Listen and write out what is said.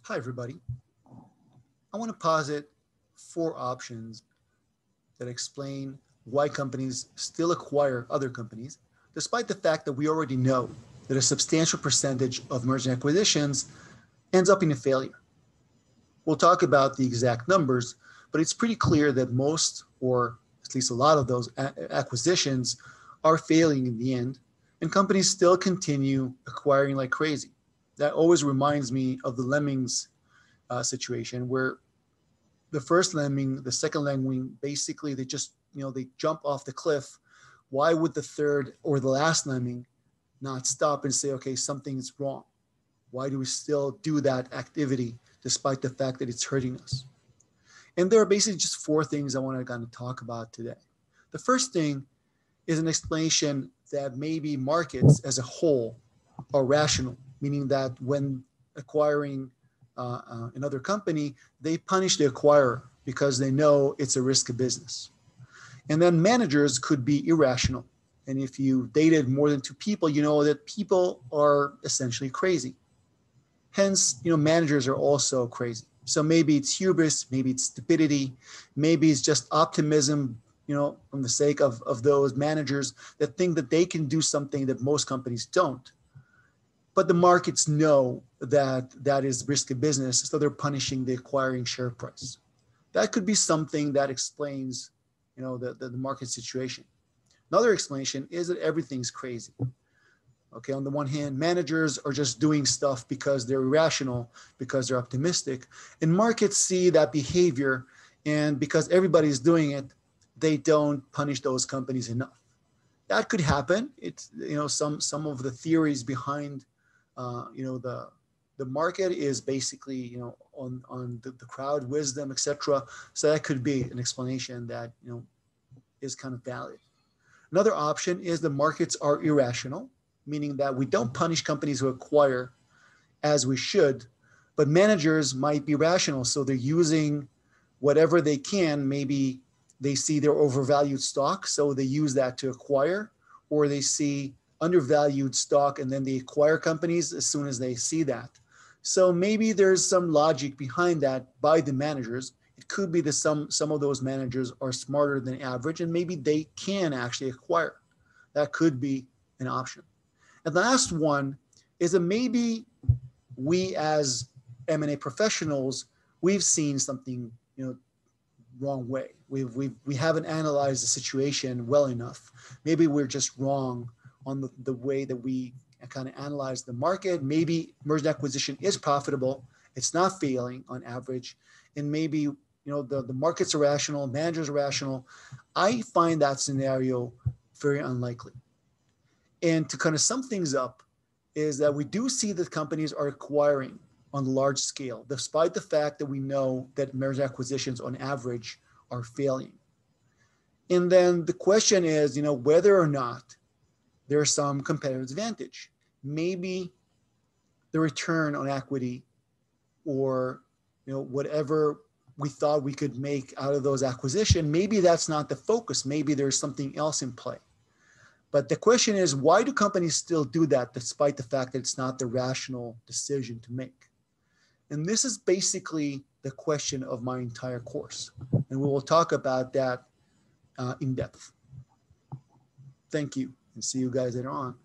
Hi, everybody. I want to posit four options that explain why companies still acquire other companies, despite the fact that we already know that a substantial percentage of merger and acquisitions ends up in a failure. We'll talk about the exact numbers, but it's pretty clear that most, or at least a lot of those acquisitions are failing in the end, and companies still continue acquiring like crazy. That always reminds me of the Lemmings situation where the first lemming, the second lemming, basically they just, they jump off the cliff. Why would the third or the last lemming not stop and say, okay, something's wrong? Why do we still do that activity despite the fact that it's hurting us? And there are basically just four things I want to kind of talk about today. The first thing is an explanation that maybe markets as a whole are rational, meaning that when acquiring another company, they punish the acquirer because they know it's a risky business. And then managers could be irrational. And if you dated more than two people, you know that people are essentially crazy. Hence, managers are also crazy. So maybe it's hubris, maybe it's stupidity, maybe it's just optimism, from the sake of those managers that think that they can do something that most companies don't. But the markets know that that is risky business, so they're punishing the acquiring share price. That could be something that explains, the market situation. Another explanation is that everything's crazy. Okay, on the one hand, managers are just doing stuff because they're irrational, because they're optimistic, and markets see that behavior, and because everybody's doing it, they don't punish those companies enough. That could happen. It's some of the theories behind the market is basically on the crowd wisdom, etc. So that could be an explanation that is kind of valid. Another option is the markets are irrational, meaning that we don't punish companies who acquire as we should, but managers might be rational, so they're using whatever they can. Maybe they see their overvalued stock, so they use that to acquire, or they see undervalued stock and then they acquire companies as soon as they see that. So maybe there's some logic behind that by the managers. It could be that some of those managers are smarter than average and maybe they can actually acquire. That could be an option. And the last one is that maybe we as M&A professionals, we've seen something wrong way. We haven't analyzed the situation well enough. Maybe we're just wrong on the way that we kind of analyze the market. Maybe merger acquisition is profitable. It's not failing on average. And maybe, the markets are rational, managers are rational. I find that scenario very unlikely. And to kind of sum things up is that we do see that companies are acquiring on a large scale, despite the fact that we know that merger acquisitions on average are failing. And then the question is, whether or not there's some competitive advantage. Maybe the return on equity or whatever we thought we could make out of those acquisitions, maybe that's not the focus. Maybe there's something else in play. But the question is, why do companies still do that despite the fact that it's not the rational decision to make? And this is basically the question of my entire course. And we will talk about that in depth. Thank you, and see you guys later on.